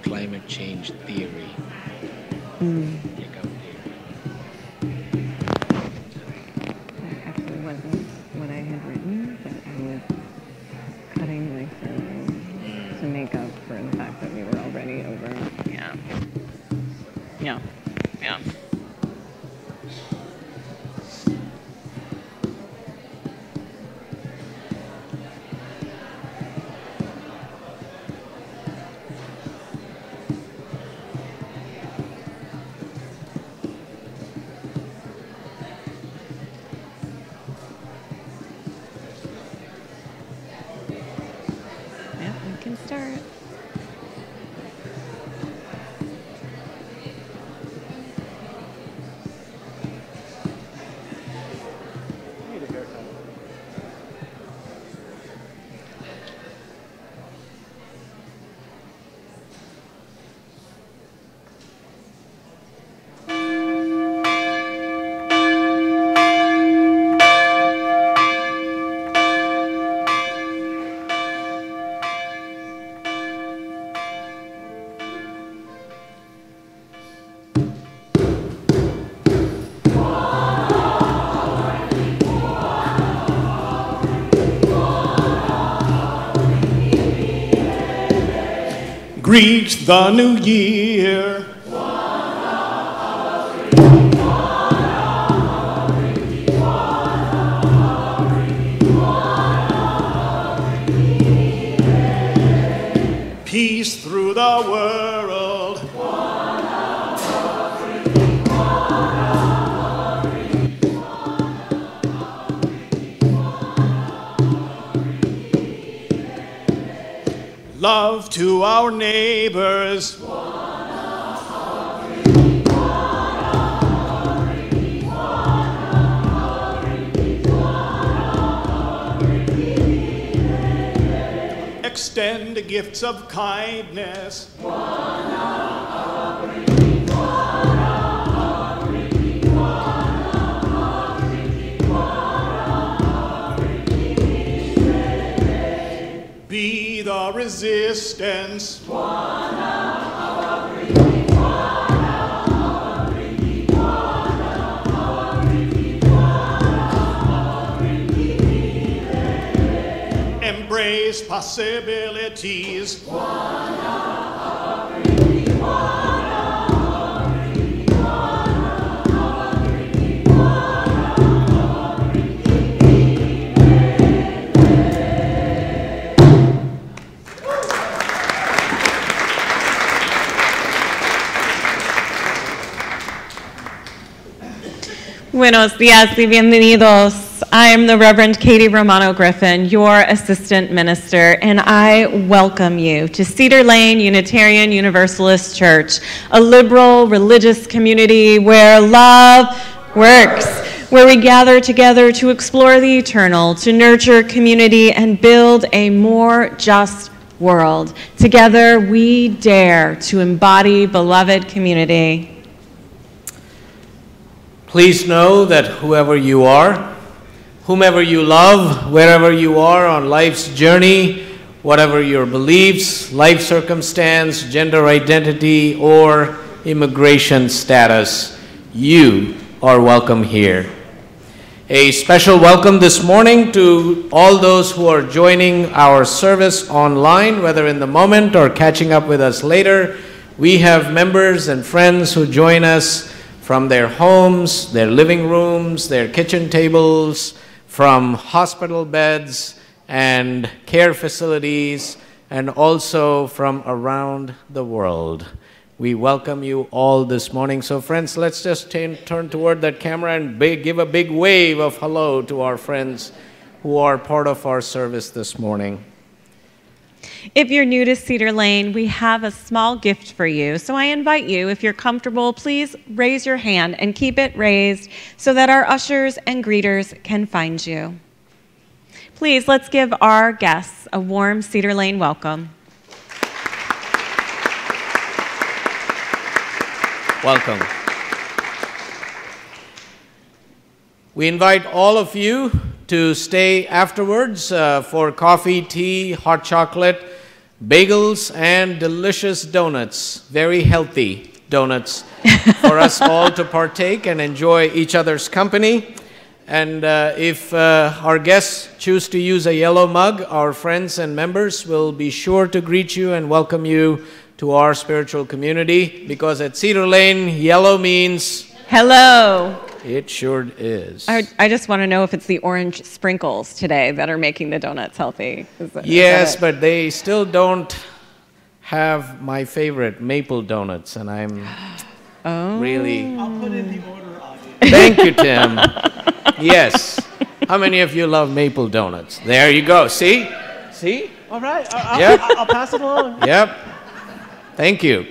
climate change theory. Check out theory. That actually wasn't what I had written, but I was cutting my sermon to make up for the fact that we were already over. Yeah. Yeah. Yeah. Start. Greet the new year. Peace through the world. Love to our neighbors. Extend gifts of kindness. Be the resistance. Embrace possibilities. Buenos días y bienvenidos. I am the Reverend Katie Romano Griffin, your assistant minister, and I welcome you to Cedar Lane Unitarian Universalist Church, a liberal religious community where love works, where we gather together to explore the eternal, to nurture community, and build a more just world. Together, we dare to embody beloved community. Please know that whoever you are, whomever you love, wherever you are on life's journey, whatever your beliefs, life circumstance, gender identity, or immigration status, you are welcome here. A special welcome this morning to all those who are joining our service online, whether in the moment or catching up with us later. We have members and friends who join us from their homes, their living rooms, their kitchen tables, from hospital beds and care facilities, and also from around the world. We welcome you all this morning. So friends, let's just turn toward that camera and give a big wave of hello to our friends who are part of our service this morning. If you're new to Cedar Lane, we have a small gift for you. So I invite you, if you're comfortable, please raise your hand and keep it raised so that our ushers and greeters can find you. Please, let's give our guests a warm Cedar Lane welcome. Welcome. We invite all of you to stay afterwards for coffee, tea, hot chocolate, bagels and delicious donuts, very healthy donuts for us all to partake and enjoy each other's company. And if our guests choose to use a yellow mug, our friends and members will be sure to greet you and welcome you to our spiritual community, because at Cedar Lane, yellow means hello. It sure is. I just want to know if it's the orange sprinkles today that are making the donuts healthy. Yes, but they still don't have my favorite maple donuts, and I'm really... I'll put in the order on you. Thank you, Tim. Yes. How many of you love maple donuts? There you go. See? See? All right. Yep. I'll pass it along. Yep. Thank you.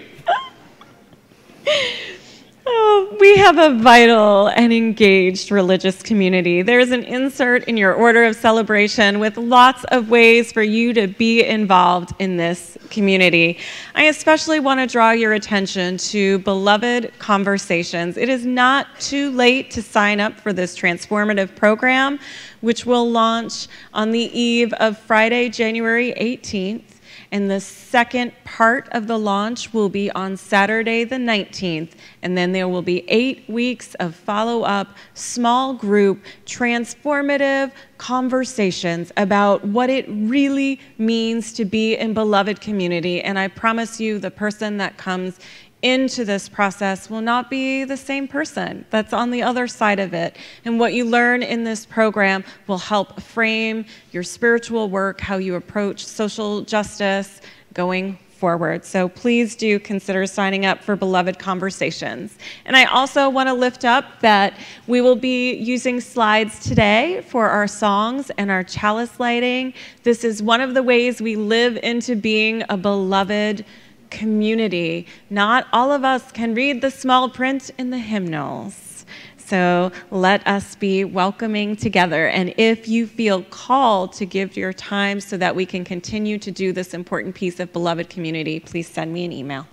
Oh, we have a vital and engaged religious community. There's an insert in your order of celebration with lots of ways for you to be involved in this community. I especially want to draw your attention to Beloved Conversations. It is not too late to sign up for this transformative program, which will launch on the eve of Friday, January 18th. And the second part of the launch will be on Saturday the 19th. And then there will be 8 weeks of follow-up, small group, transformative conversations about what it really means to be in beloved community. And I promise you, the person that comes into this process will not be the same person that's on the other side of it. And what you learn in this program will help frame your spiritual work, how you approach social justice going forward. So please do consider signing up for Beloved Conversations. And I also want to lift up that we will be using slides today for our songs and our chalice lighting. This is one of the ways we live into being a beloved community. Not all of us can read the small print in the hymnals. So let us be welcoming together. And if you feel called to give your time so that we can continue to do this important piece of beloved community, please send me an email.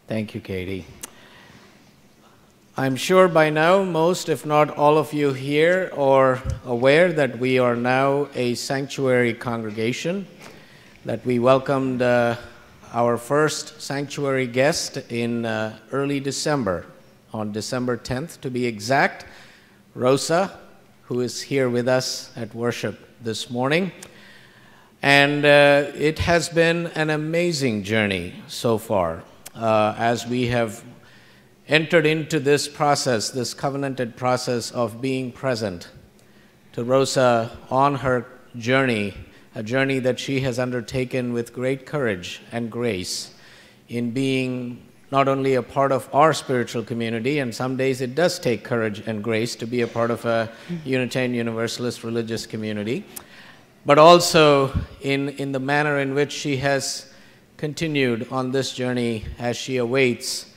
Thank you, Katie. I'm sure by now most, if not all of you here are aware that we are now a sanctuary congregation, that we welcomed our first sanctuary guest in early December, on December 10th to be exact, Rosa, who is here with us at worship this morning. And it has been an amazing journey so far as we have entered into this process, this covenanted process of being present to Rosa on her journey, a journey that she has undertaken with great courage and grace in being not only a part of our spiritual community, and some days it does take courage and grace to be a part of a Unitarian Universalist religious community, but also in the manner in which she has continued on this journey as she awaits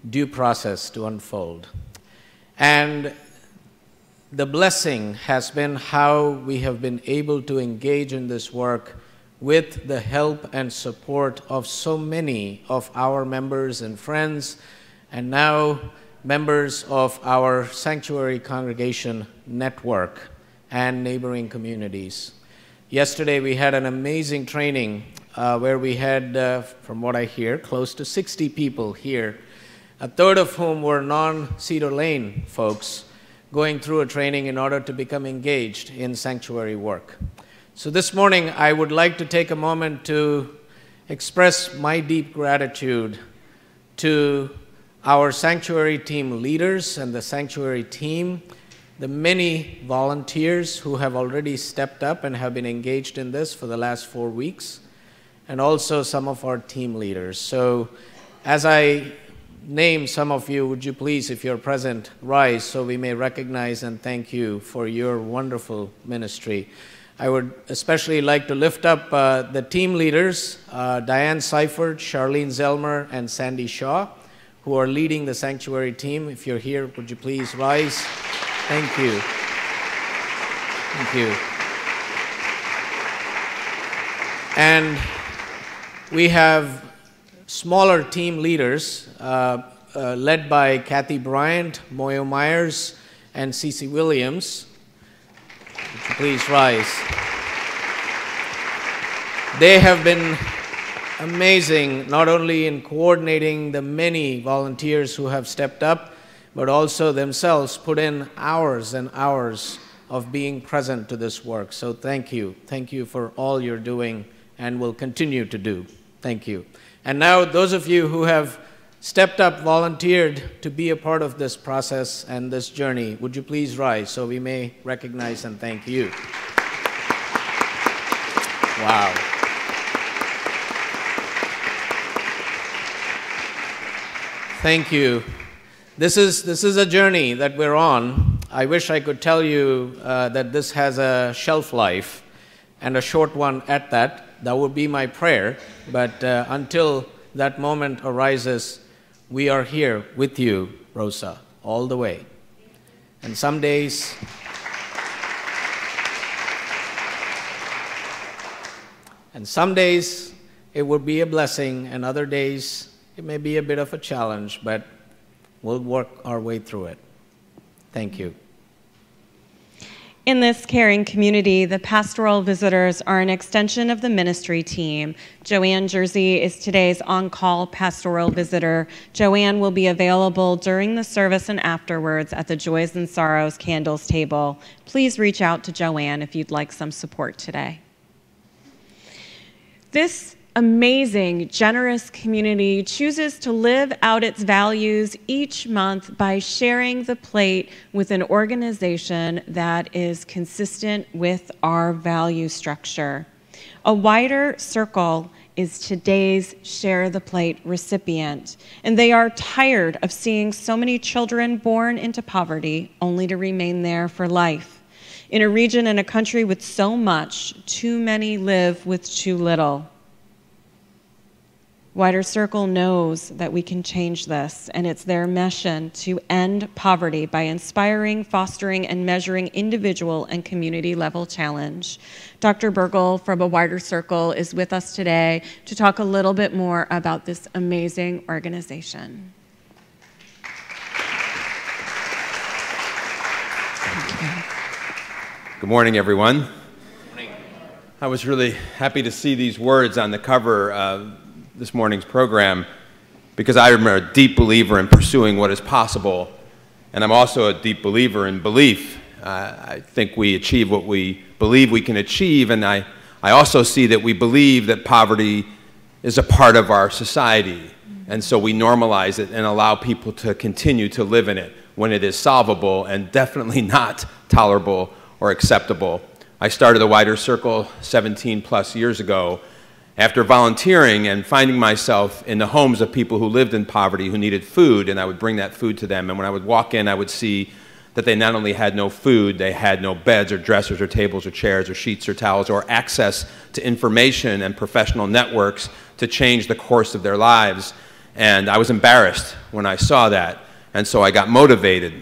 due process to unfold. And the blessing has been how we have been able to engage in this work with the help and support of so many of our members and friends, and now members of our sanctuary congregation network and neighboring communities. Yesterday we had an amazing training where we had, from what I hear, close to 60 people here, a third of whom were non-Cedar Lane folks, going through a training in order to become engaged in sanctuary work. So this morning, I would like to take a moment to express my deep gratitude to our sanctuary team leaders and the sanctuary team, the many volunteers who have already stepped up and have been engaged in this for the last 4 weeks, and also some of our team leaders. So as I name some of you, would you please, if you're present, rise so we may recognize and thank you for your wonderful ministry. I would especially like to lift up the team leaders, Diane Seifert, Charlene Zellmer, and Sandy Shaw, who are leading the sanctuary team. If you're here, would you please rise? Thank you. Thank you. And we have smaller team leaders led by Kathy Bryant, Moyo Myers, and Cece Williams. Would you please rise? They have been amazing, not only in coordinating the many volunteers who have stepped up, but also themselves put in hours and hours of being present to this work. So thank you. Thank you for all you're doing and will continue to do. Thank you. And now those of you who have stepped up, volunteered to be a part of this process and this journey, would you please rise so we may recognize and thank you. Wow. Thank you. This is a journey that we're on. I wish I could tell you that this has a shelf life, and a short one at that. That would be my prayer. But until that moment arises, we are here with you, Rosa, all the way. And some days, it would be a blessing, and other days it may be a bit of a challenge, but we'll work our way through it. Thank you. In this caring community, the pastoral visitors are an extension of the ministry team. Joanne Jersey is today's on-call pastoral visitor. Joanne will be available during the service and afterwards at the Joys and Sorrows Candles table. Please reach out to Joanne if you'd like some support today. This amazing, generous community chooses to live out its values each month by sharing the plate with an organization that is consistent with our value structure. A Wider Circle is today's Share the Plate recipient, and they are tired of seeing so many children born into poverty only to remain there for life. In a region and a country with so much, too many live with too little. Wider Circle knows that we can change this, and it's their mission to end poverty by inspiring, fostering, and measuring individual and community-level challenge. Dr. Burgle from A Wider Circle is with us today to talk a little bit more about this amazing organization. Thank you. Good morning, everyone. Good morning. I was really happy to see these words on the cover this morning's program, because I am a deep believer in pursuing what is possible, and I'm also a deep believer in belief. I think we achieve what we believe we can achieve, and I also see that we believe that poverty is a part of our society, and so we normalize it and allow people to continue to live in it when it is solvable and definitely not tolerable or acceptable. I started a Wider Circle 17 plus years ago after volunteering and finding myself in the homes of people who lived in poverty, who needed food, and I would bring that food to them. And when I would walk in, I would see that they not only had no food, they had no beds or dressers or tables or chairs or sheets or towels or access to information and professional networks to change the course of their lives. And I was embarrassed when I saw that, and so I got motivated.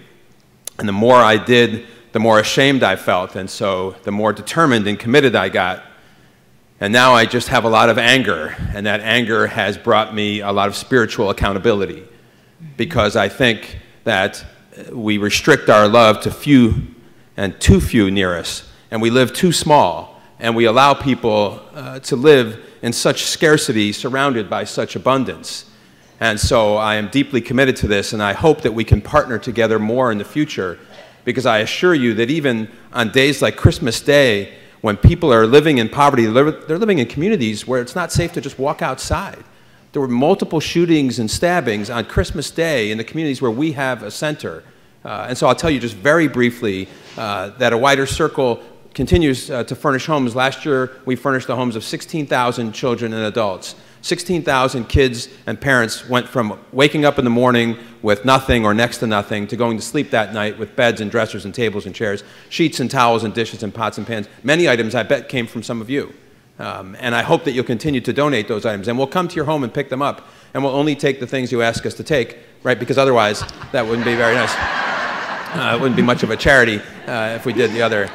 And the more I did, the more ashamed I felt, and so the more determined and committed I got. And now I just have a lot of anger, and that anger has brought me a lot of spiritual accountability, because I think that we restrict our love to few and too few near us, and we live too small, and we allow people to live in such scarcity surrounded by such abundance. And so I am deeply committed to this, and I hope that we can partner together more in the future, because I assure you that even on days like Christmas Day, when people are living in poverty, they're living in communities where it's not safe to just walk outside. There were multiple shootings and stabbings on Christmas Day in the communities where we have a center. And so I'll tell you just very briefly that A Wider Circle continues to furnish homes. Last year, we furnished the homes of 16,000 children and adults. 16,000 kids and parents went from waking up in the morning with nothing or next to nothing to going to sleep that night with beds and dressers and tables and chairs, sheets and towels and dishes and pots and pans. Many items I bet came from some of you. And I hope that you'll continue to donate those items. And we'll come to your home and pick them up. And we'll only take the things you ask us to take, right? Because otherwise, that wouldn't be very nice. It wouldn't be much of a charity if we did the other.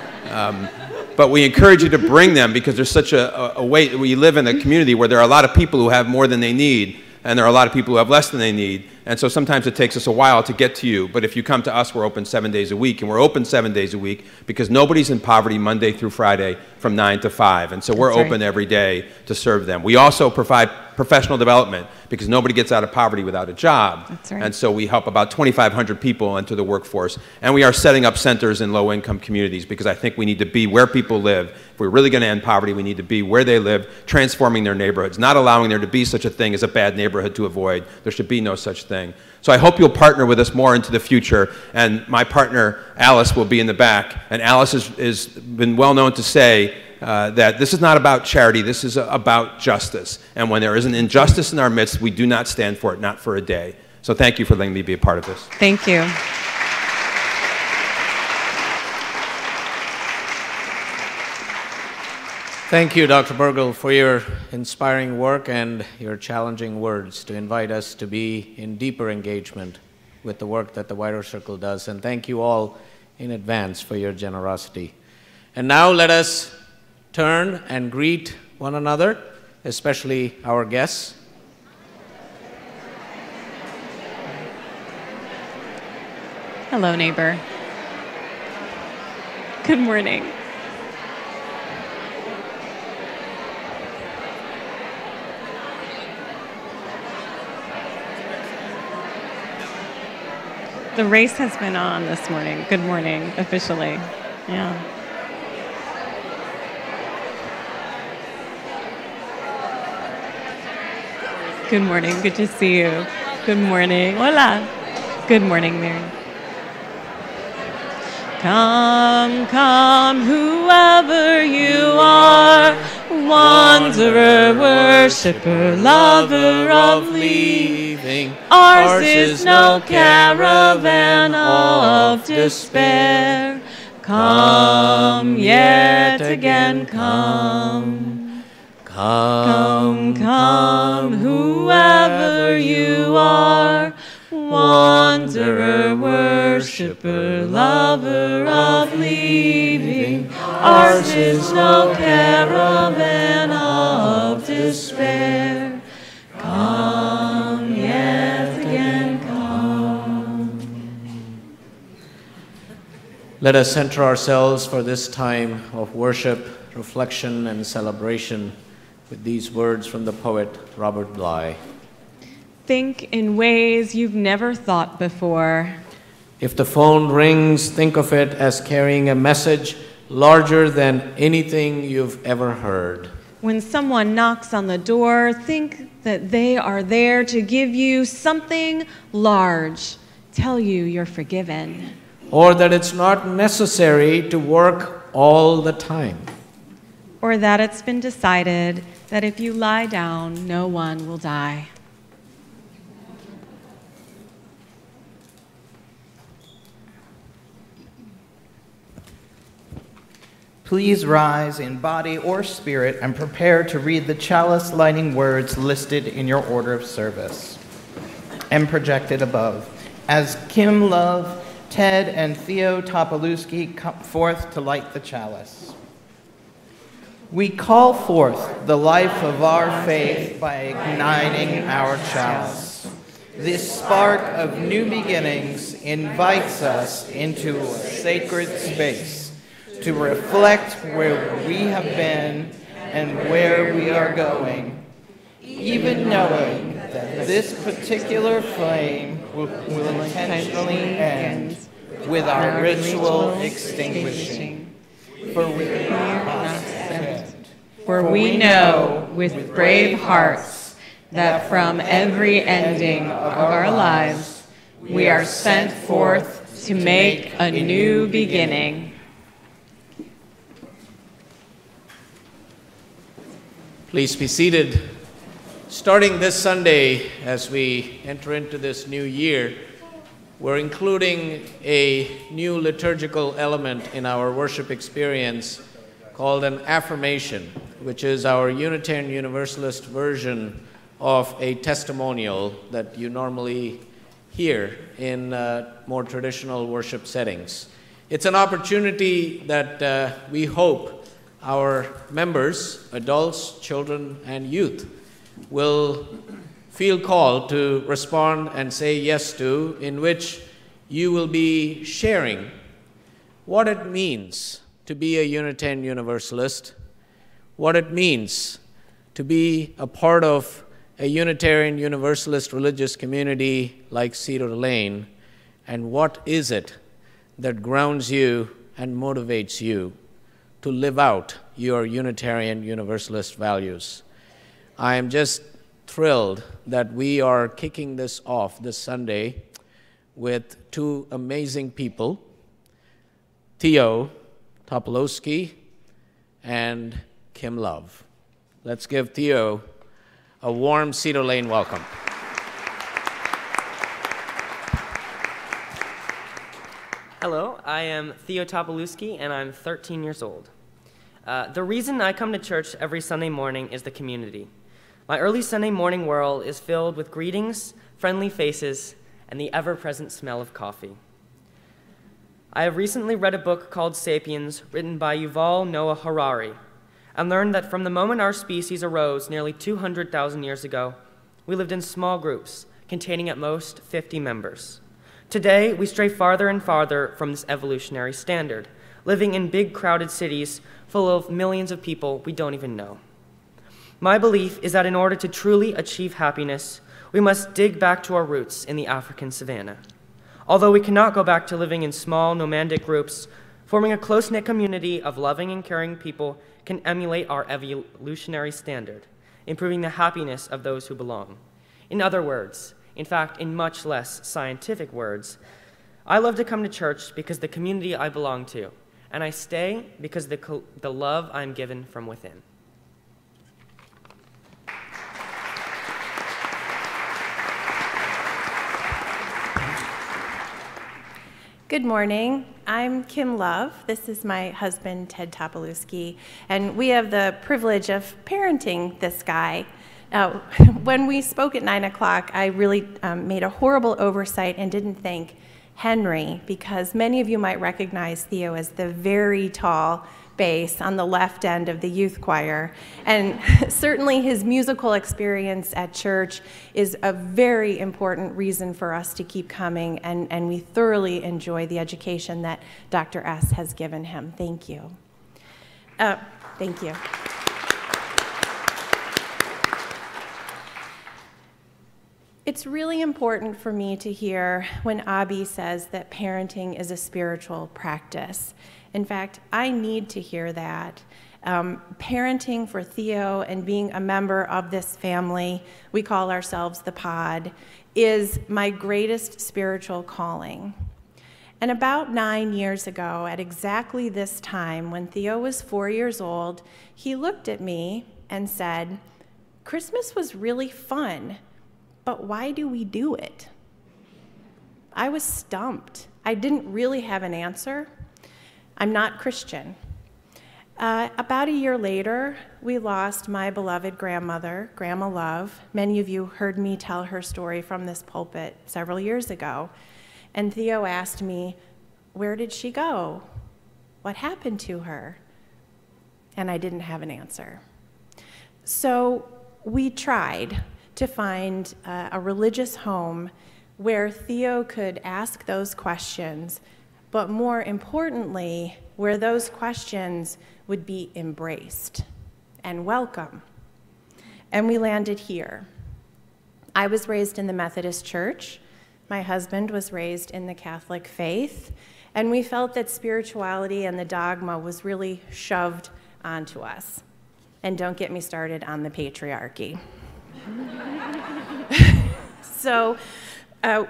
But we encourage you to bring them, because there's such a weight. We live in a community where there are a lot of people who have more than they need, and there are a lot of people who have less than they need. And so sometimes it takes us a while to get to you. But if you come to us, we're open 7 days a week. And we're open 7 days a week because nobody's in poverty Monday through Friday from 9 to 5. And so we're open every day to serve them. We also provide professional development because nobody gets out of poverty without a job. That's right. And so we help about 2,500 people enter the workforce. And we are setting up centers in low-income communities because I think we need to be where people live. If we're really going to end poverty, we need to be where they live, transforming their neighborhoods, not allowing there to be such a thing as a bad neighborhood to avoid. There should be no such thing. So I hope you'll partner with us more into the future. And my partner, Alice, will be in the back. And Alice has been well known to say that this is not about charity, this is about justice. And when there is an injustice in our midst, we do not stand for it, not for a day. So thank you for letting me be a part of this. Thank you. Thank you, Dr. Burgle, for your inspiring work and your challenging words to invite us to be in deeper engagement with the work that the Wider Circle does. And thank you all in advance for your generosity. And now let us turn and greet one another, especially our guests. Hello, neighbor. Good morning. The race has been on this morning. Good morning, officially. Yeah. Good morning. Good to see you. Good morning. Hola. Good morning, Mary. Come, come, whoever you are, wanderer, worshiper, lover of leaving. Ours is no caravan of despair. Come, yet again come. Come, come, whoever you are, wanderer, worshiper, lover of leaving. Ours is no caravan of despair. Come, yet again come. Let us center ourselves for this time of worship, reflection, and celebration with these words from the poet Robert Bly. Think in ways you've never thought before. If the phone rings, think of it as carrying a message larger than anything you've ever heard. When someone knocks on the door, think that they are there to give you something large, tell you you're forgiven. Or that it's not necessary to work all the time. Or that it's been decided that if you lie down, no one will die. Please rise in body or spirit and prepare to read the chalice-lighting words listed in your order of service and projected above. As Kim Love, Ted, and Theo Topolewski come forth to light the chalice. We call forth the life of our faith by igniting our chalice. This spark of new beginnings invites us into a sacred space to reflect where we have been and where we are going, even knowing that this particular flame will intentionally end with our ritual extinguishing. For we are not sent. For we know with brave hearts that from every ending of our lives we are sent forth to make a new beginning. Please be seated. Starting this Sunday, as we enter into this new year, we're including a new liturgical element in our worship experience called an affirmation, which is our Unitarian Universalist version of a testimonial that you normally hear in more traditional worship settings. It's an opportunity that we hope our members, adults, children, and youth, will feel called to respond and say yes to, in which you will be sharing what it means to be a Unitarian Universalist, what it means to be a part of a Unitarian Universalist religious community like Cedar Lane, and what is it that grounds you and motivates you to live out your Unitarian Universalist values. I am just thrilled that we are kicking this off this Sunday with two amazing people, Theo Topolowski and Kim Love. Let's give Theo a warm Cedar Lane welcome. Hello, I am Theo Topolowski, and I'm 13 years old. The reason I come to church every Sunday morning is the community. My early Sunday morning whirl is filled with greetings, friendly faces, and the ever-present smell of coffee. I have recently read a book called Sapiens, written by Yuval Noah Harari, and learned that from the moment our species arose nearly 200,000 years ago, we lived in small groups, containing at most 50 members. Today, we stray farther and farther from this evolutionary standard, living in big, crowded cities full of millions of people we don't even know. My belief is that in order to truly achieve happiness, we must dig back to our roots in the African savanna. Although we cannot go back to living in small, nomadic groups, forming a close-knit community of loving and caring people can emulate our evolutionary standard, improving the happiness of those who belong. In other words, in fact, in much less scientific words, I love to come to church because the community I belong to, and I stay because the love I'm given from within. Good morning. I'm Kim Love. This is my husband, Ted Topolowski, and we have the privilege of parenting this guy. When we spoke at 9 o'clock, I really made a horrible oversight and didn't thank Henry, because many of you might recognize Theo as the very tall bass on the left end of the youth choir. And certainly his musical experience at church is a very important reason for us to keep coming, and we thoroughly enjoy the education that Dr. S. has given him. Thank you. Thank you. It's really important for me to hear when Abby says that parenting is a spiritual practice. In fact, I need to hear that. Parenting for Theo and being a member of this family, we call ourselves the Pod, is my greatest spiritual calling. And about 9 years ago, at exactly this time, when Theo was 4 years old, he looked at me and said, "Christmas was really fun, but why do we do it?" I was stumped. I didn't really have an answer. I'm not Christian. About a year later, we lost my beloved grandmother, Grandma Love. Many of you heard me tell her story from this pulpit several years ago. And Theo asked me, "Where did she go? What happened to her?" And I didn't have an answer. So we tried to find a religious home where Theo could ask those questions, but more importantly, where those questions would be embraced and welcome. And we landed here. I was raised in the Methodist Church. My husband was raised in the Catholic faith, and we felt that spirituality and the dogma was really shoved onto us. And don't get me started on the patriarchy. So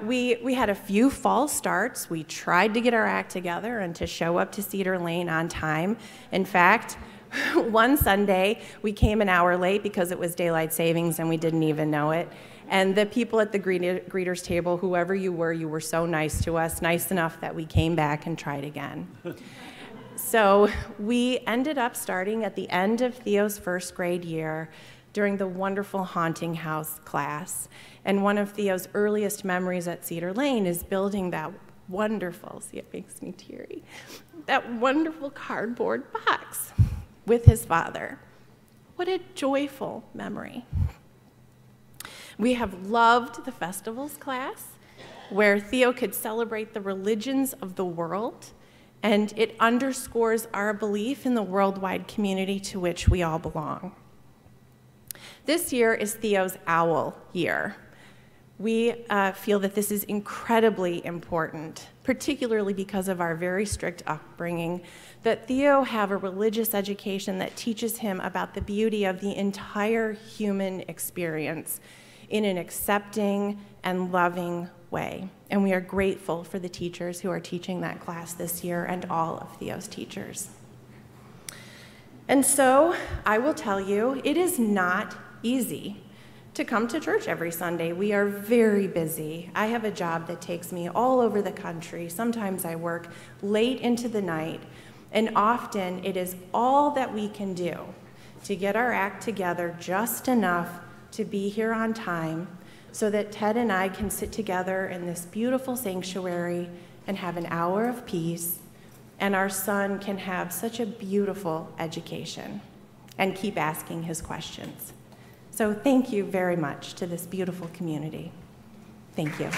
we had a few false starts. We tried to get our act together and to show up to Cedar Lane on time. In fact, one Sunday, we came an hour late because it was daylight savings and we didn't even know it. And the people at the greeters table, whoever you were so nice to us, nice enough that we came back and tried again. So we ended up starting at the end of Theo's first grade year during the wonderful haunting house class. And one of Theo's earliest memories at Cedar Lane is building that wonderful, see, it makes me teary, that wonderful cardboard box with his father. What a joyful memory. We have loved the festivals class, where Theo could celebrate the religions of the world, and it underscores our belief in the worldwide community to which we all belong. This year is Theo's OWL year. We feel that this is incredibly important, particularly because of our very strict upbringing, that Theo have a religious education that teaches him about the beauty of the entire human experience in an accepting and loving way. And we are grateful for the teachers who are teaching that class this year and all of Theo's teachers. And so I will tell you, it is not easy to come to church every Sunday. We are very busy. I have a job that takes me all over the country. Sometimes I work late into the night, and often it is all that we can do to get our act together just enough to be here on time so that Ted and I can sit together in this beautiful sanctuary and have an hour of peace, and our son can have such a beautiful education and keep asking his questions. So thank you very much to this beautiful community. Thank you.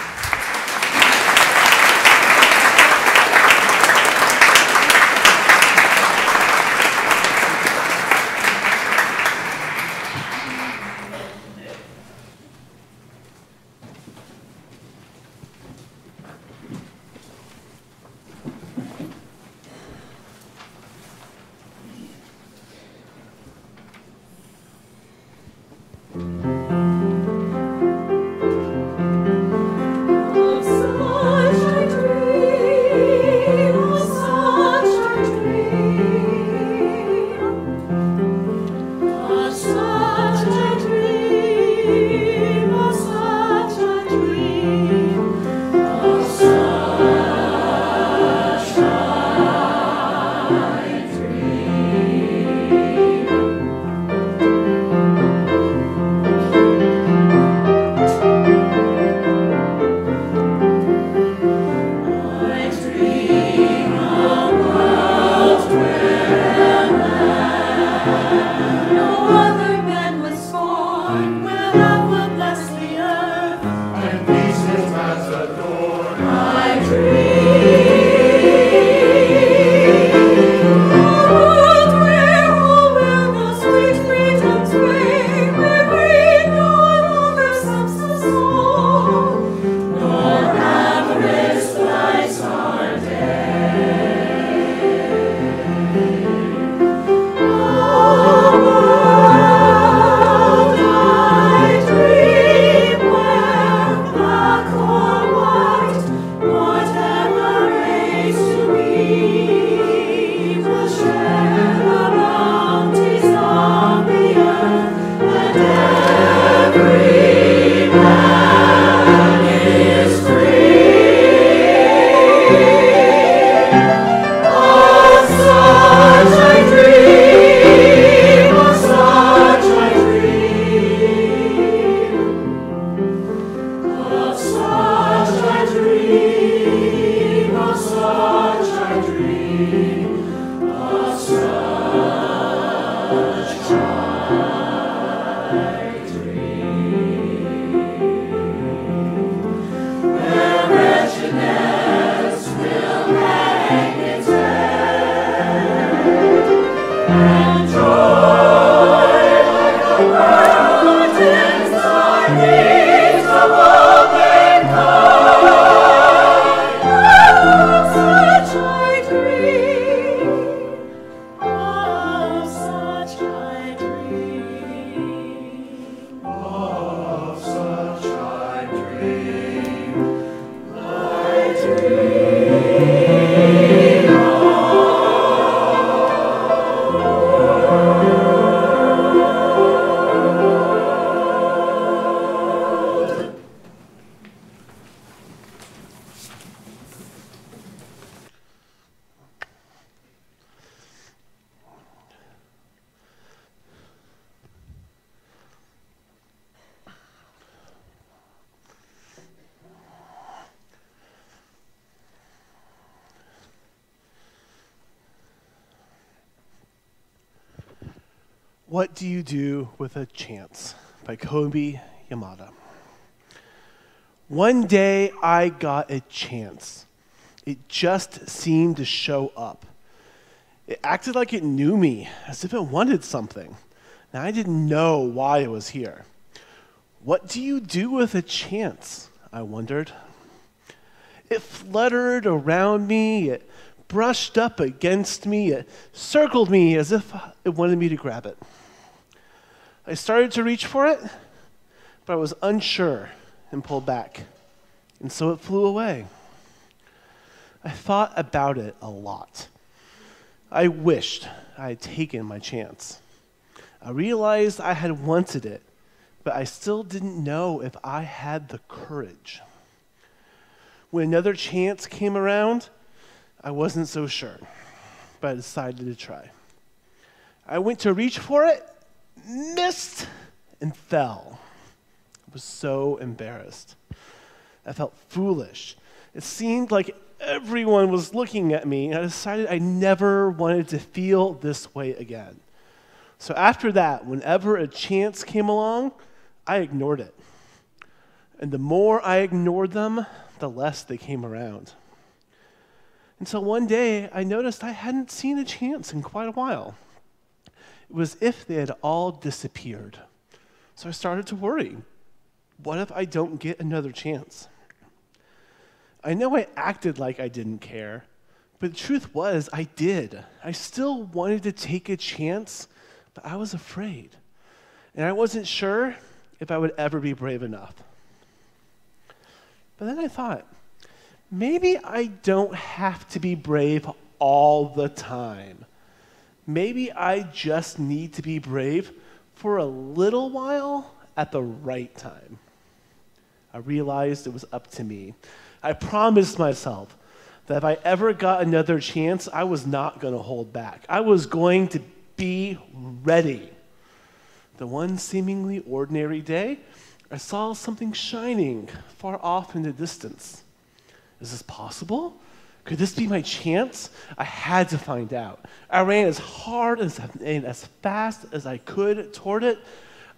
What Do You Do with a Chance by Kobe Yamada. One day I got a chance. It just seemed to show up. It acted like it knew me, as if it wanted something. Now I didn't know why it was here. What do you do with a chance? I wondered. It fluttered around me, it brushed up against me, it circled me as if it wanted me to grab it. I started to reach for it, but I was unsure and pulled back, and so it flew away. I thought about it a lot. I wished I had taken my chance. I realized I had wanted it, but I still didn't know if I had the courage. When another chance came around, I wasn't so sure, but I decided to try. I went to reach for it, missed, and fell. I was so embarrassed. I felt foolish. It seemed like everyone was looking at me, and I decided I never wanted to feel this way again. So after that, whenever a chance came along, I ignored it. And the more I ignored them, the less they came around. Until one day, I noticed I hadn't seen a chance in quite a while. It was as if they had all disappeared. So I started to worry. What if I don't get another chance? I know I acted like I didn't care, but the truth was I did. I still wanted to take a chance, but I was afraid. And I wasn't sure if I would ever be brave enough. But then I thought, maybe I don't have to be brave all the time. Maybe I just need to be brave for a little while at the right time. I realized it was up to me. I promised myself that if I ever got another chance, I was not going to hold back. I was going to be ready. The one seemingly ordinary day, I saw something shining far off in the distance. Is this possible? Could this be my chance? I had to find out. I ran as hard and as fast as I could toward it.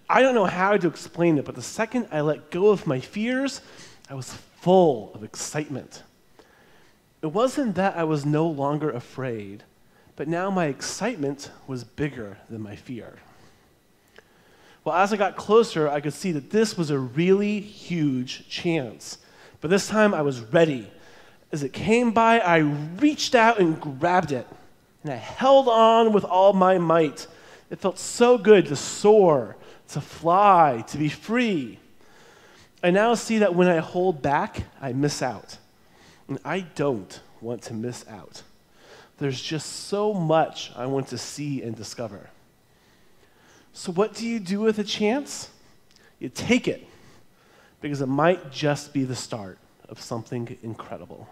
I don't know how to explain it, but the second I let go of my fears, I was full of excitement. It wasn't that I was no longer afraid, but now my excitement was bigger than my fear. Well, as I got closer, I could see that this was a really huge chance. But this time I was ready. As it came by, I reached out and grabbed it. And I held on with all my might. It felt so good to soar, to fly, to be free. I now see that when I hold back, I miss out. And I don't want to miss out. There's just so much I want to see and discover. So what do you do with a chance? You take it, because it might just be the start of something incredible.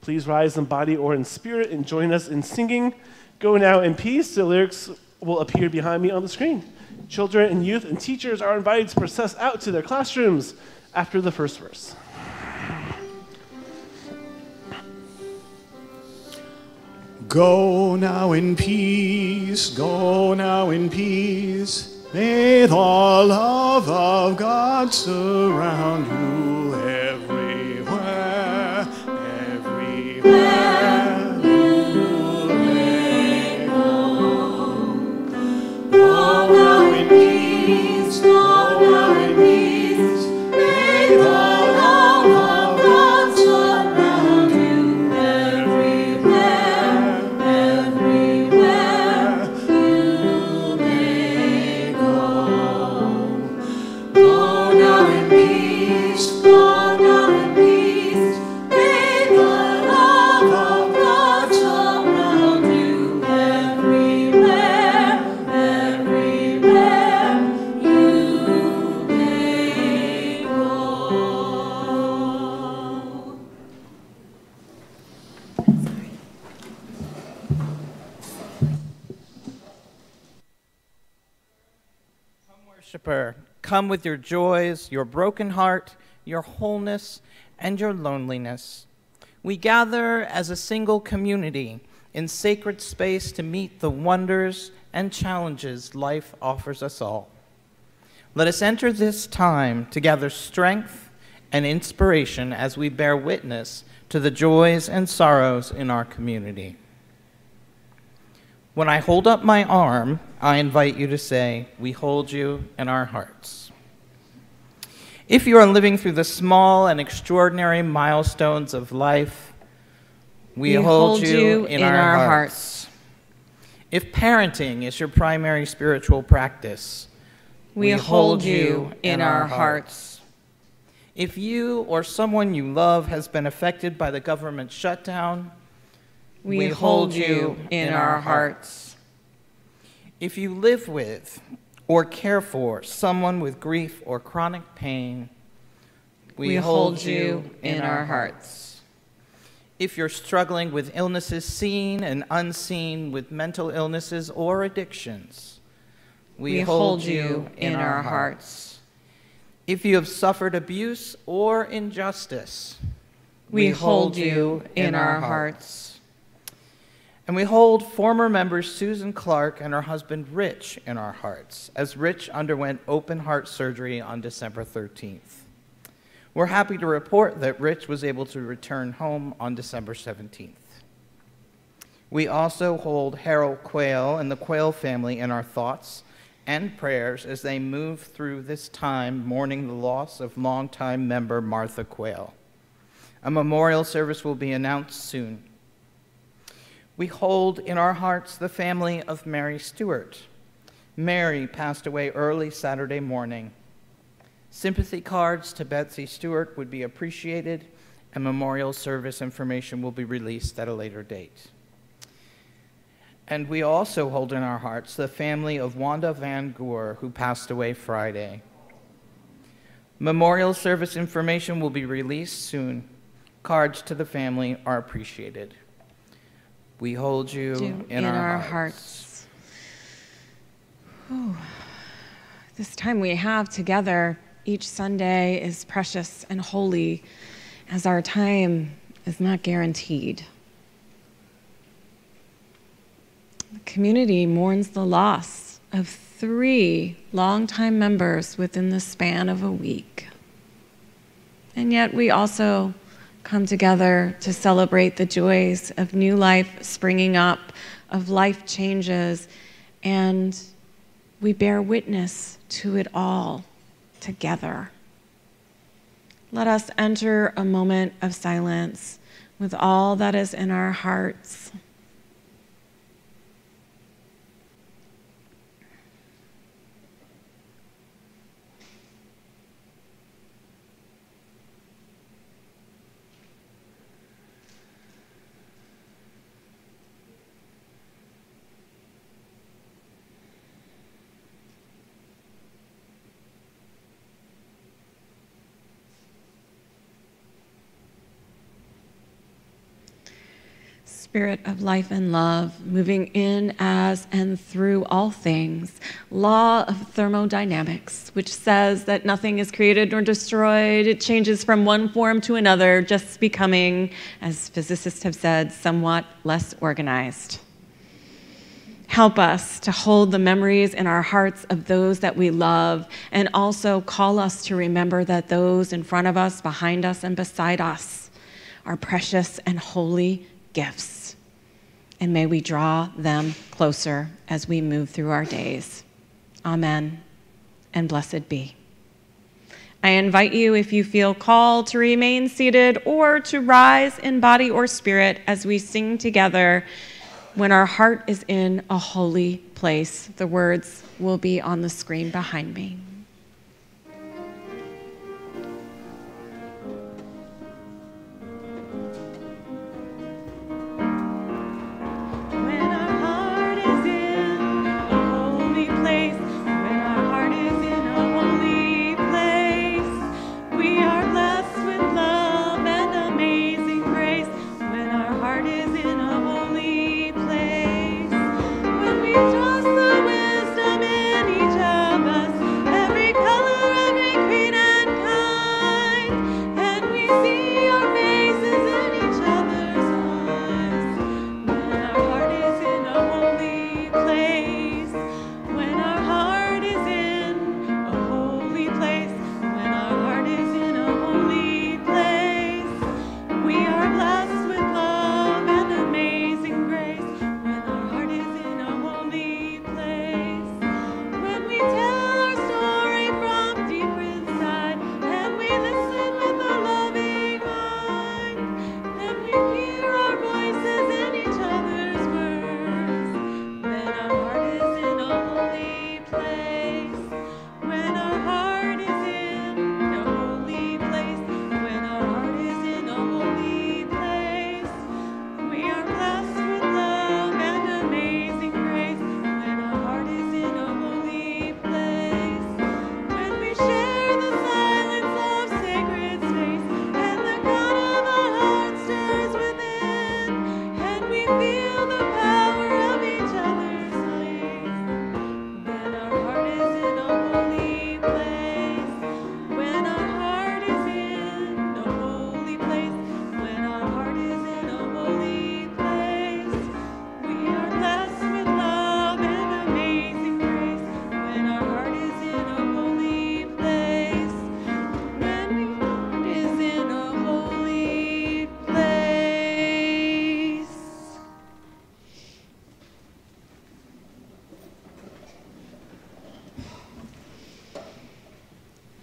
Please rise in body or in spirit and join us in singing Go Now in Peace. The lyrics will appear behind me on the screen. Children and youth and teachers are invited to process out to their classrooms after the first verse. Go now in peace, go now in peace. May the love of God surround you everywhere, everywhere you may go. Go now in peace, go now in peace. May the love of God surround you everywhere, everywhere you may go. Go now in peace, go now in peace. May the love of God surround you everywhere, everywhere you may go. Worshiper, come with your joys, your broken heart, your wholeness, and your loneliness. We gather as a single community in sacred space to meet the wonders and challenges life offers us all. Let us enter this time to gather strength and inspiration as we bear witness to the joys and sorrows in our community. When I hold up my arm, I invite you to say, "We hold you in our hearts." If you are living through the small and extraordinary milestones of life, we hold you in our hearts. If parenting is your primary spiritual practice, we hold you in our hearts. If you or someone you love has been affected by the government shutdown, we hold you in our hearts. If you live with or care for someone with grief or chronic pain, we hold you in our hearts. If you're struggling with illnesses seen and unseen, with mental illnesses or addictions, we hold you in our hearts. If you have suffered abuse or injustice, we hold you in our hearts. And we hold former members Susan Clark and her husband Rich in our hearts, as Rich underwent open heart surgery on December 13th. We're happy to report that Rich was able to return home on December 17th. We also hold Harold Quayle and the Quayle family in our thoughts and prayers as they move through this time mourning the loss of longtime member Martha Quayle. A memorial service will be announced soon. We hold in our hearts the family of Mary Stewart. Mary passed away early Saturday morning. Sympathy cards to Betsy Stewart would be appreciated, and memorial service information will be released at a later date. And we also hold in our hearts the family of Wanda Van Goor, who passed away Friday. Memorial service information will be released soon. Cards to the family are appreciated. We hold you in our hearts. Ooh. This time we have together each Sunday is precious and holy, as our time is not guaranteed. The community mourns the loss of 3 longtime members within the span of a week. And yet we also come together to celebrate the joys of new life springing up, of life changes, and we bear witness to it all together. Let us enter a moment of silence with all that is in our hearts. Spirit of life and love, moving in, as, and through all things. Law of thermodynamics, which says that nothing is created nor destroyed. It changes from one form to another, just becoming, as physicists have said, somewhat less organized. Help us to hold the memories in our hearts of those that we love, and also call us to remember that those in front of us, behind us, and beside us are precious and holy gifts. And may we draw them closer as we move through our days. Amen, and blessed be. I invite you, if you feel called, to remain seated or to rise in body or spirit as we sing together, "When Our Heart is in a Holy Place." The words will be on the screen behind me. When we trust the wisdom in each of us,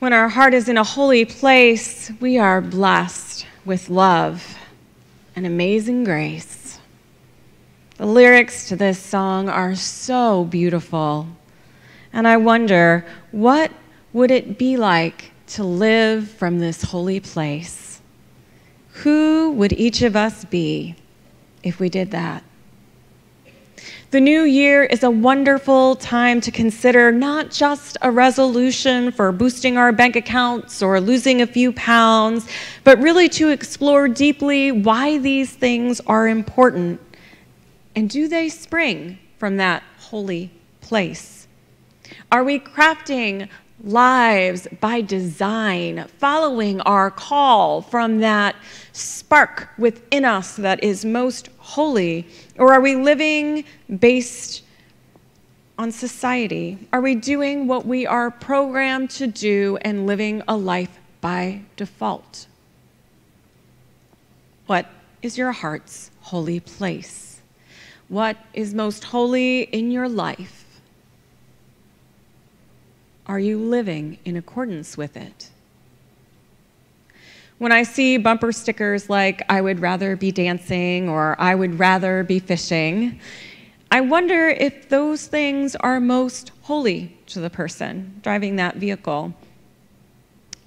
When our heart is in a holy place, we are blessed with love and amazing grace. The lyrics to this song are so beautiful, and I wonder, what would it be like to live from this holy place? Who would each of us be if we did that? The new year is a wonderful time to consider not just a resolution for boosting our bank accounts or losing a few pounds, but really to explore deeply why these things are important. And do they spring from that holy place? Are we crafting lives by design, following our call from that spark within us that is most holy? Or are we living based on society? Are we doing what we are programmed to do and living a life by default? What is your heart's holy place? What is most holy in your life? Are you living in accordance with it? When I see bumper stickers like, "I would rather be dancing," or "I would rather be fishing," I wonder if those things are most holy to the person driving that vehicle.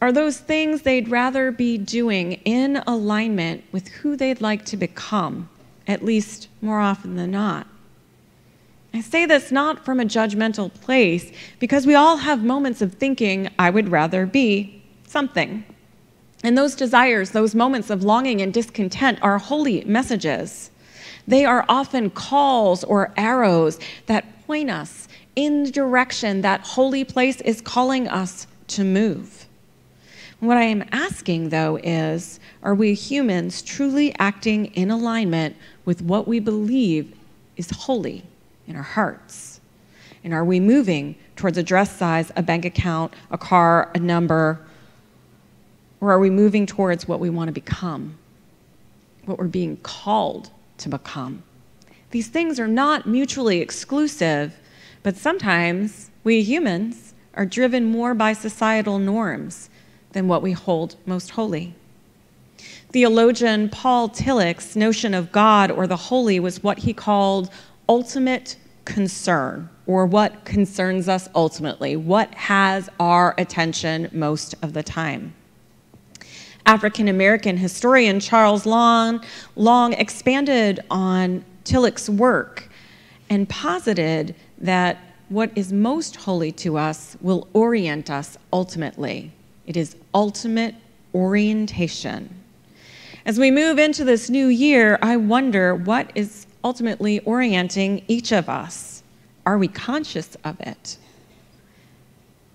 Are those things they'd rather be doing in alignment with who they'd like to become, at least more often than not? I say this not from a judgmental place, because we all have moments of thinking, "I would rather be something." And those desires, those moments of longing and discontent are holy messages. They are often calls or arrows that point us in the direction that holy place is calling us to move. What I am asking, though, is, are we humans truly acting in alignment with what we believe is holy in our hearts? And are we moving towards a dress size, a bank account, a car, a number? Or are we moving towards what we want to become, what we're being called to become? These things are not mutually exclusive, but sometimes we humans are driven more by societal norms than what we hold most holy. Theologian Paul Tillich's notion of God or the holy was what he called ultimate concern, or what concerns us ultimately, what has our attention most of the time. African-American historian Charles Long expanded on Tillich's work and posited that what is most holy to us will orient us ultimately. It is ultimate orientation. As we move into this new year, I wonder what is ultimately orienting each of us. Are we conscious of it?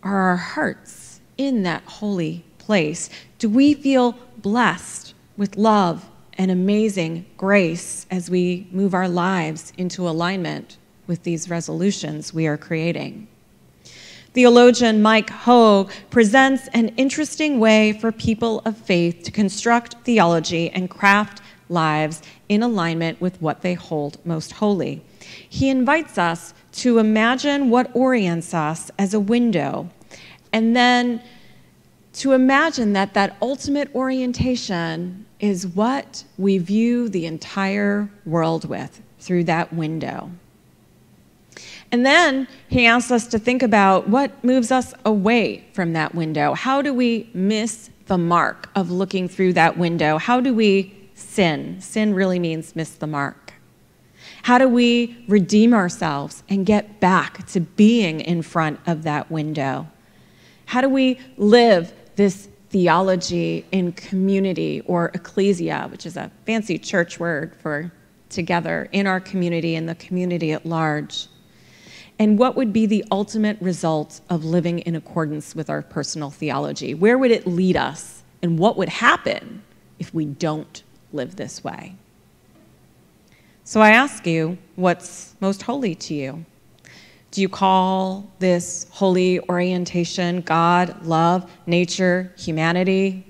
Are our hearts in that holy place? Do we feel blessed with love and amazing grace as we move our lives into alignment with these resolutions we are creating? Theologian Mike Hogue presents an interesting way for people of faith to construct theology and craft lives in alignment with what they hold most holy. He invites us to imagine what orients us as a window, and then to imagine that that ultimate orientation is what we view the entire world with through that window. And then he asks us to think about what moves us away from that window. How do we miss the mark of looking through that window? How do we sin? Sin really means miss the mark. How do we redeem ourselves and get back to being in front of that window? How do we live this theology in community, or ecclesia, which is a fancy church word for together in our community and the community at large? And what would be the ultimate result of living in accordance with our personal theology? Where would it lead us? And what would happen if we don't live this way? So I ask you, what's most holy to you? Do you call this holy orientation God, love, nature, humanity,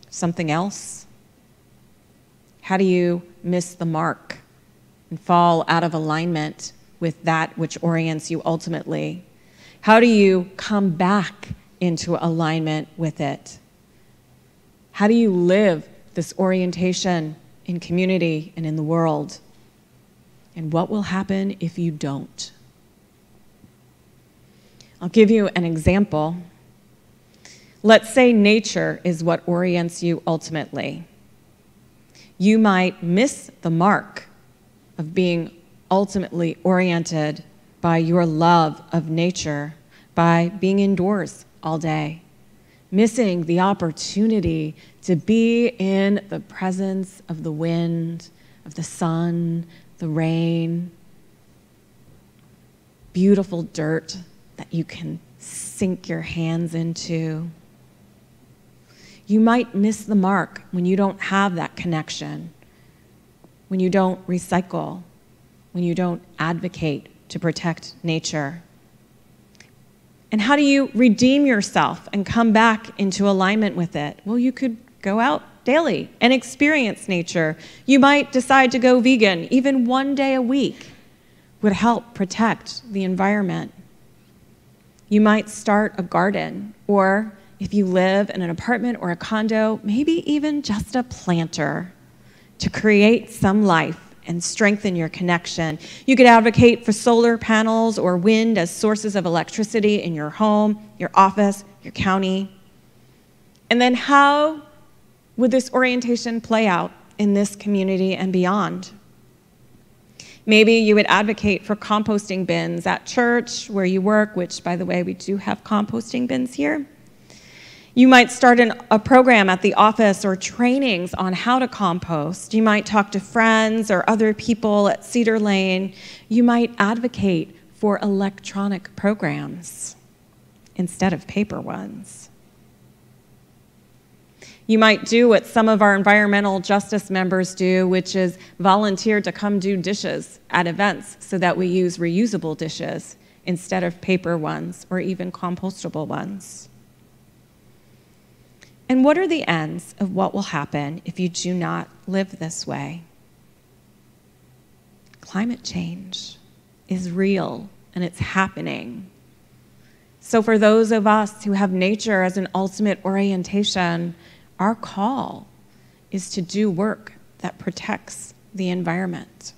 something else? How do you miss the mark and fall out of alignment with that which orients you ultimately? How do you come back into alignment with it? How do you live this orientation in community and in the world? And what will happen if you don't? I'll give you an example. Let's say nature is what orients you ultimately. You might miss the mark of being ultimately oriented by your love of nature, by being indoors all day, missing the opportunity to be in the presence of the wind, of the sun, the rain, beautiful dirt that you can sink your hands into. You might miss the mark when you don't have that connection, when you don't recycle, when you don't advocate to protect nature. And how do you redeem yourself and come back into alignment with it? Well, you could go out daily and experience nature. You might decide to go vegan. Even one day a week would help protect the environment. You might start a garden, or if you live in an apartment or a condo, maybe even just a planter to create some life and strengthen your connection. You could advocate for solar panels or wind as sources of electricity in your home, your office, your county. And then how would this orientation play out in this community and beyond? Maybe you would advocate for composting bins at church where you work, which, by the way, we do have composting bins here. You might start a program at the office or trainings on how to compost. You might talk to friends or other people at Cedar Lane. You might advocate for electronic programs instead of paper ones. You might do what some of our environmental justice members do, which is volunteer to come do dishes at events so that we use reusable dishes instead of paper ones or even compostable ones. And what are the ends of what will happen if you do not live this way? Climate change is real and it's happening. So for those of us who have nature as an ultimate orientation, our call is to do work that protects the environment.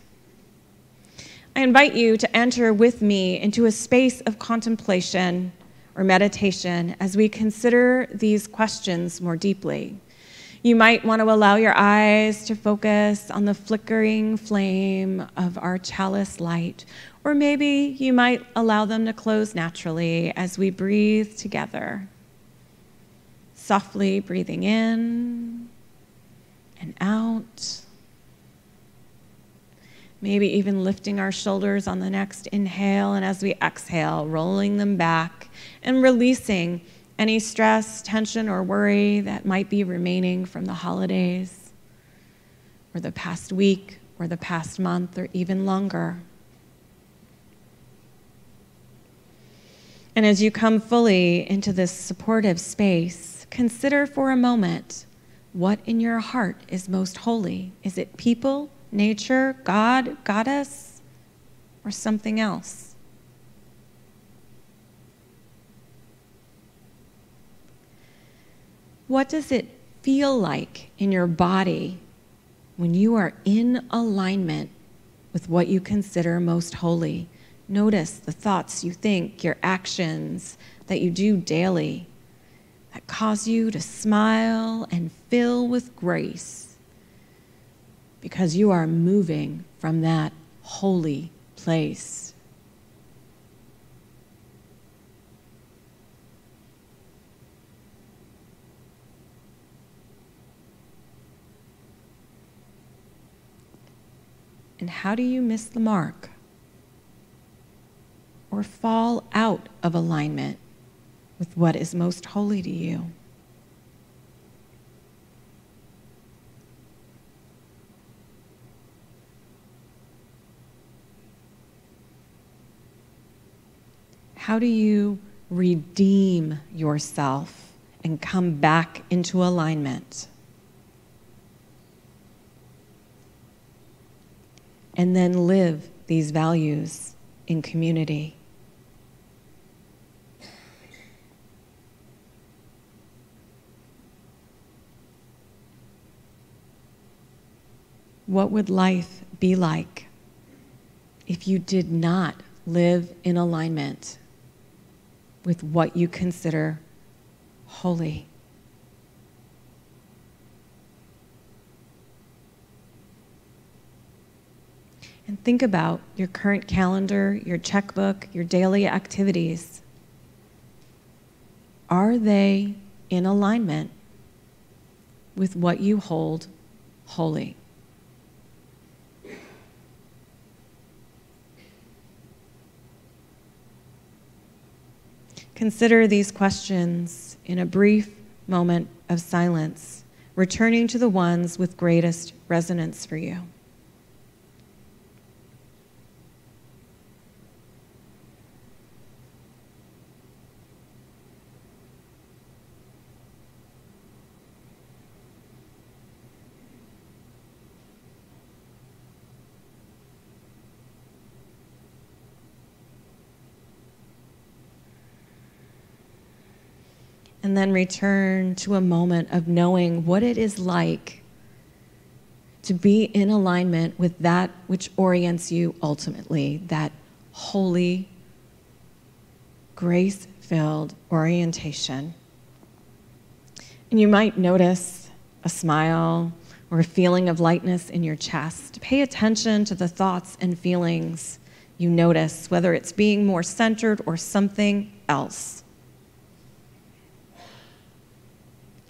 I invite you to enter with me into a space of contemplation or meditation as we consider these questions more deeply. You might want to allow your eyes to focus on the flickering flame of our chalice light, or maybe you might allow them to close naturally as we breathe together. Softly breathing in and out. Maybe even lifting our shoulders on the next inhale, and as we exhale, rolling them back and releasing any stress, tension, or worry that might be remaining from the holidays, or the past week, or the past month, or even longer. And as you come fully into this supportive space, consider for a moment what in your heart is most holy. Is it people, nature, God, goddess, or something else? What does it feel like in your body when you are in alignment with what you consider most holy? Notice the thoughts you think, your actions that you do daily that cause you to smile and fill with grace because you are moving from that holy place. And how do you miss the mark or fall out of alignment with what is most holy to you? How do you redeem yourself and come back into alignment? And then live these values in community. What would life be like if you did not live in alignment with what you consider holy? And think about your current calendar, your checkbook, your daily activities. Are they in alignment with what you hold holy? Consider these questions in a brief moment of silence, returning to the ones with greatest resonance for you. And then return to a moment of knowing what it is like to be in alignment with that which orients you ultimately, that holy, grace-filled orientation. And you might notice a smile or a feeling of lightness in your chest. Pay attention to the thoughts and feelings you notice, whether it's being more centered or something else.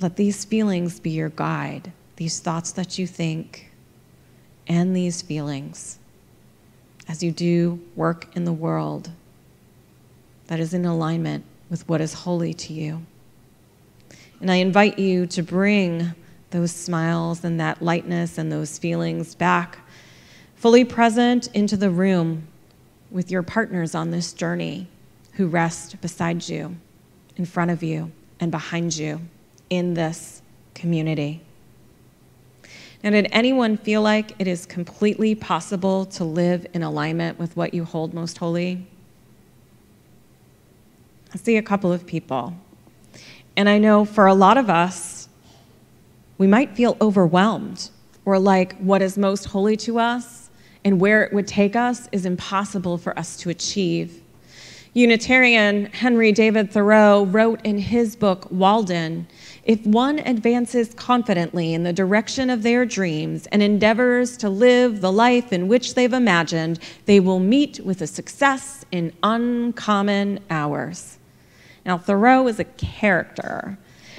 Let these feelings be your guide, these thoughts that you think, and these feelings, as you do work in the world that is in alignment with what is holy to you. And I invite you to bring those smiles and that lightness and those feelings back, fully present into the room with your partners on this journey who rest beside you, in front of you, and behind you in this community. Now, did anyone feel like it is completely possible to live in alignment with what you hold most holy? I see a couple of people. And I know for a lot of us, we might feel overwhelmed or like what is most holy to us and where it would take us is impossible for us to achieve. Unitarian Henry David Thoreau wrote in his book, Walden, "If one advances confidently in the direction of their dreams and endeavors to live the life in which they've imagined, they will meet with a success in uncommon hours." Now, Thoreau is a character,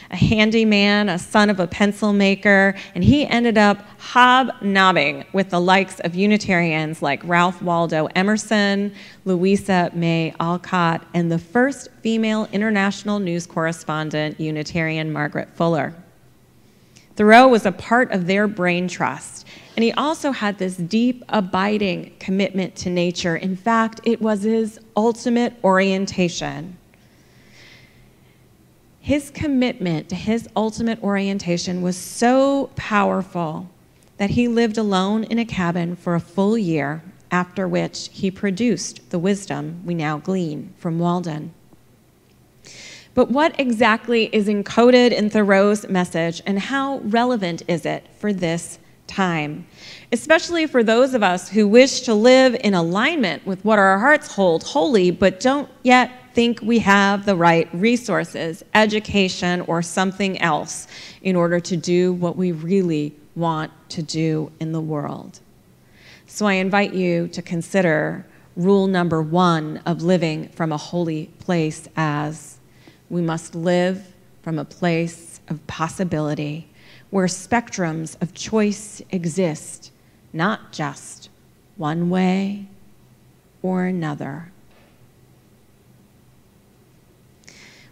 a handyman, a son of a pencil maker, and he ended up hobnobbing with the likes of Unitarians like Ralph Waldo Emerson, Louisa May Alcott, and the first female international news correspondent, Unitarian Margaret Fuller. Thoreau was a part of their brain trust, and he also had this deep, abiding commitment to nature. In fact, it was his ultimate orientation. His commitment to his ultimate orientation was so powerful that he lived alone in a cabin for a full year, after which he produced the wisdom we now glean from Walden. But what exactly is encoded in Thoreau's message, and how relevant is it for this time? Especially for those of us who wish to live in alignment with what our hearts hold holy, but don't yet think we have the right resources, education, or something else in order to do what we really want to do in the world. So I invite you to consider rule number 1 of living from a holy place as we must live from a place of possibility where spectrums of choice exist, not just one way or another.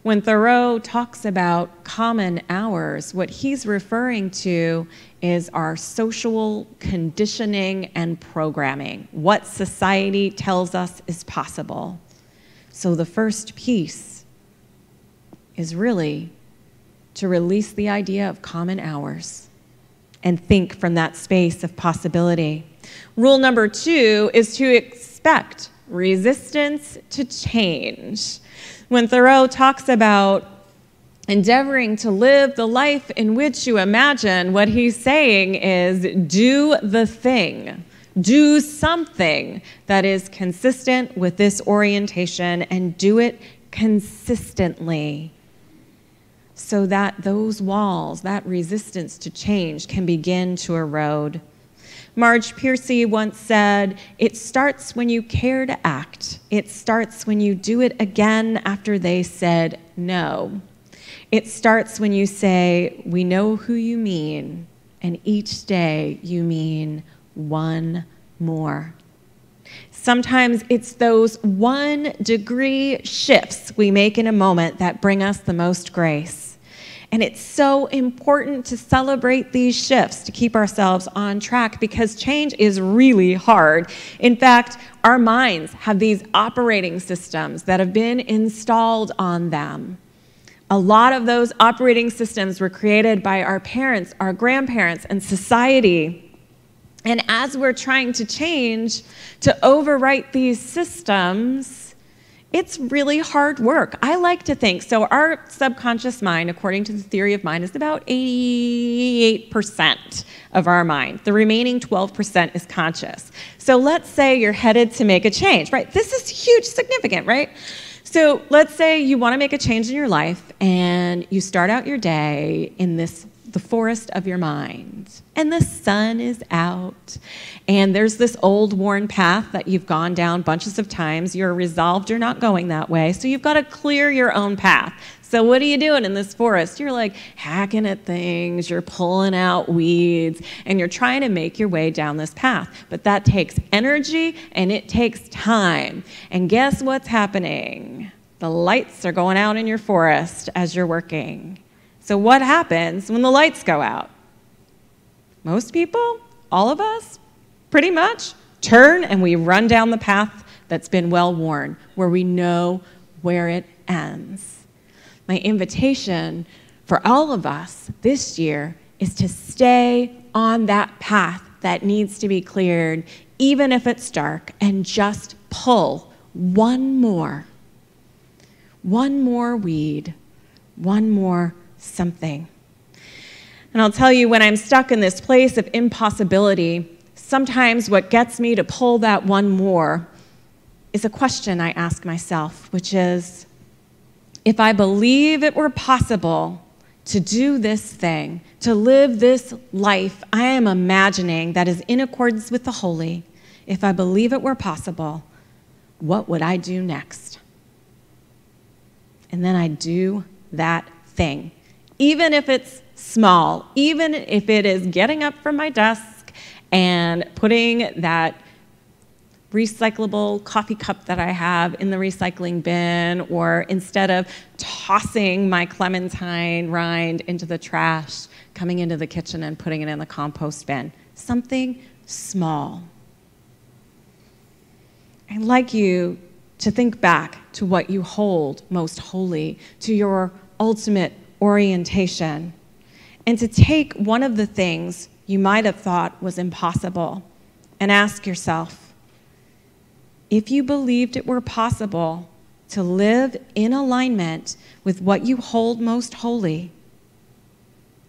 When Thoreau talks about common hours, what he's referring to is our social conditioning and programming, what society tells us is possible. So the first piece is really to release the idea of common hours and think from that space of possibility. Rule number 2 is to expect resistance to change. When Thoreau talks about endeavoring to live the life in which you imagine, what he's saying is do the thing. Do something that is consistent with this orientation, and do it consistently so that those walls, that resistance to change, can begin to erode. Marge Piercy once said, "It starts when you care to act. It starts when you do it again after they said no. It starts when you say, 'We know who you mean,' and each day you mean one more." Sometimes it's those 1-degree shifts we make in a moment that bring us the most grace. And it's so important to celebrate these shifts, to keep ourselves on track, because change is really hard. In fact, our minds have these operating systems that have been installed on them. A lot of those operating systems were created by our parents, our grandparents, and society. And as we're trying to change, to overwrite these systems, it's really hard work. I like to think, so our subconscious mind, according to the theory of mind, is about 88% of our mind. The remaining 12% is conscious. So let's say you're headed to make a change, right? This is huge, significant, right? So let's say you want to make a change in your life, and you start out your day in the forest of your mind, and the sun is out, and there's this old worn path that you've gone down bunches of times. You're resolved you're not going that way, so you've got to clear your own path. So what are you doing in this forest? You're like hacking at things, you're pulling out weeds, and you're trying to make your way down this path. But that takes energy and it takes time. And guess what's happening? The lights are going out in your forest as you're working. So what happens when the lights go out? Most people, all of us, pretty much, turn and we run down the path that's been well worn, where we know where it ends. My invitation for all of us this year is to stay on that path that needs to be cleared, even if it's dark, and just pull one more weed, one more something. And I'll tell you, when I'm stuck in this place of impossibility, sometimes what gets me to pull that one more is a question I ask myself, which is, if I believe it were possible to do this thing, to live this life I am imagining that is in accordance with the holy, if I believe it were possible, what would I do next? And then I do that thing. Even if it's small, even if it is getting up from my desk and putting that recyclable coffee cup that I have in the recycling bin, or instead of tossing my clementine rind into the trash, coming into the kitchen and putting it in the compost bin. Something small. I'd like you to think back to what you hold most holy, to your ultimate orientation, and to take one of the things you might have thought was impossible and ask yourself, if you believed it were possible to live in alignment with what you hold most holy,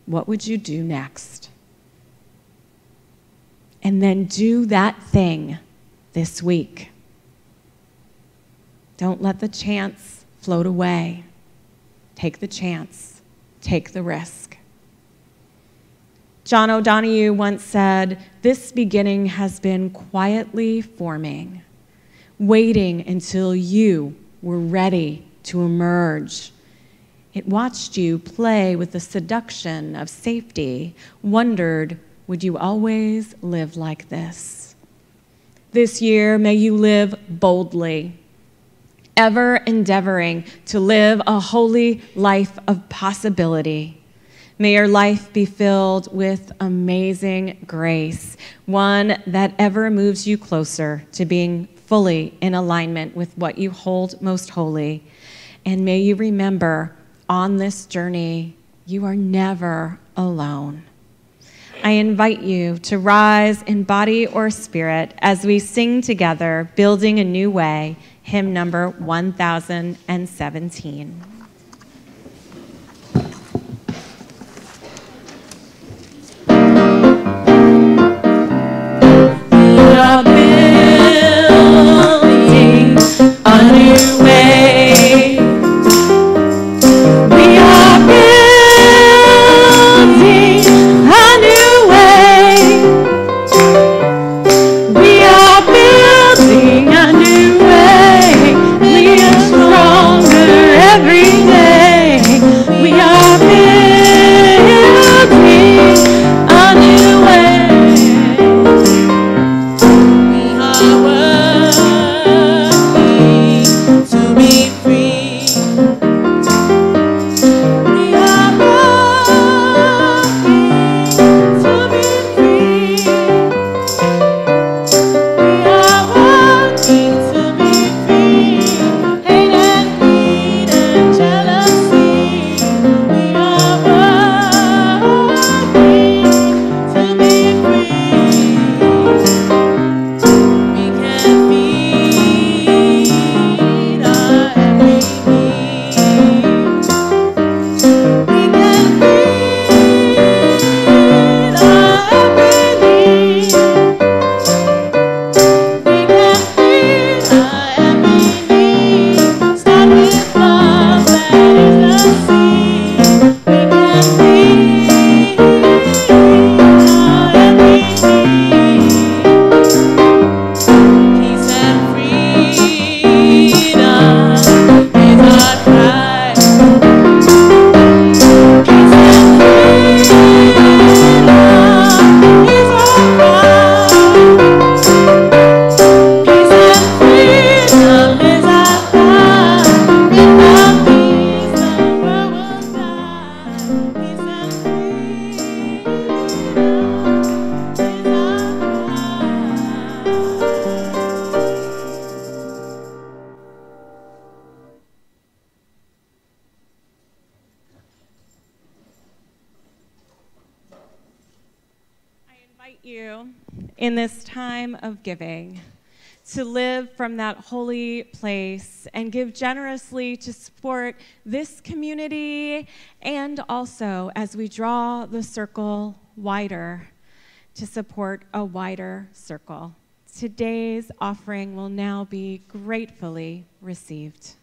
what would you do next? And then do that thing this week. Don't let the chance float away. Take the chance. Take the risk. John O'Donohue once said, "This beginning has been quietly forming, waiting until you were ready to emerge. It watched you play with the seduction of safety, wondered, would you always live like this? This year, may you live boldly, ever endeavoring to live a holy life of possibility. May your life be filled with amazing grace, one that ever moves you closer to being fully in alignment with what you hold most holy. And may you remember, on this journey, you are never alone." I invite you to rise in body or spirit as we sing together, Building a New Way, hymn number 1017. are building a new way. We are building a new way. We are building a new way. We are stronger every day. We are building a new way. We are working to be free. We are working to be free. We are working to be free. Hate and greed and jealousy. We are working to be free. We can feed our every need. We can feed our every need. We can feed our every need. Start with love, that is the seed. We can feed our every need. Peace and freedom is our cry. Peace and freedom is our cry. Peace and freedom is our cry. Without peace, the world will die. Peace and freedom is our I invite you in this time of giving to live from that holy place and give generously to support this community, and also as we draw the circle wider, to support a wider circle. Today's offering will now be gratefully received.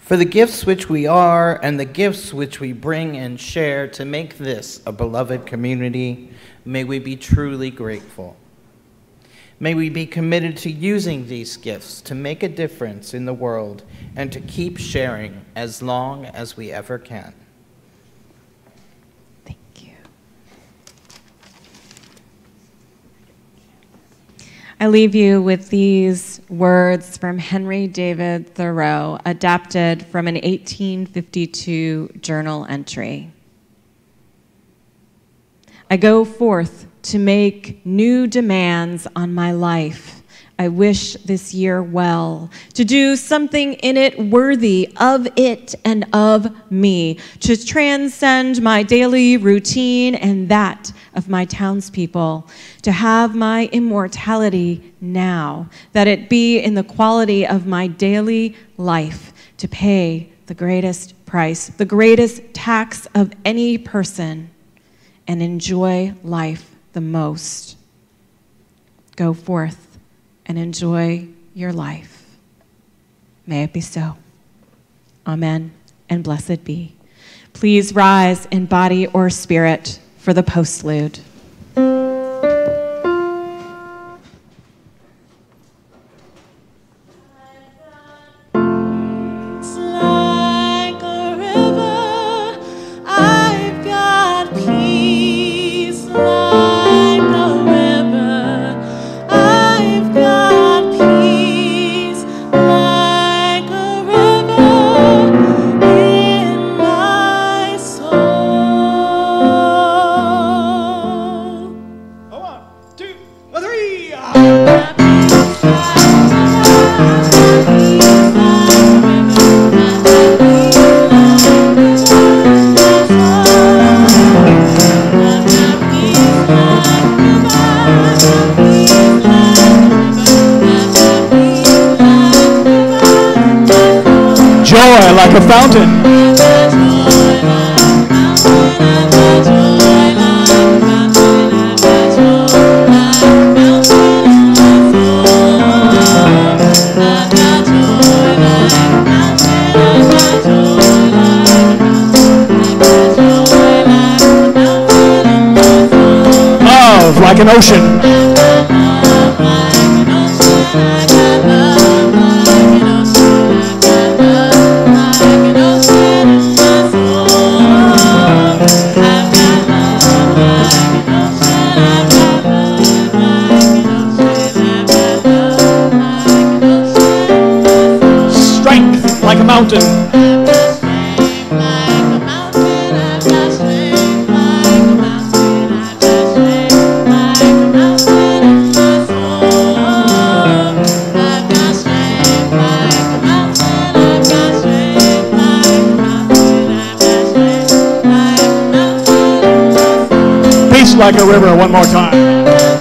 for the gifts which we are and the gifts which we bring and share to make this a beloved community. May we be truly grateful. May we be committed to using these gifts to make a difference in the world and to keep sharing as long as we ever can. Thank you. I leave you with these words from Henry David Thoreau, adapted from an 1852 journal entry. I go forth to make new demands on my life. I wish this year well, to do something in it worthy of it and of me, to transcend my daily routine and that of my townspeople, to have my immortality now, that it be in the quality of my daily life, to pay the greatest price, the greatest tax of any person, and enjoy life the most. Go forth and enjoy your life. May it be so. Amen and blessed be. Please rise in body or spirit for the postlude. Joy like a fountain. Love like an ocean. Like a mountain. Peace like a river, one more time.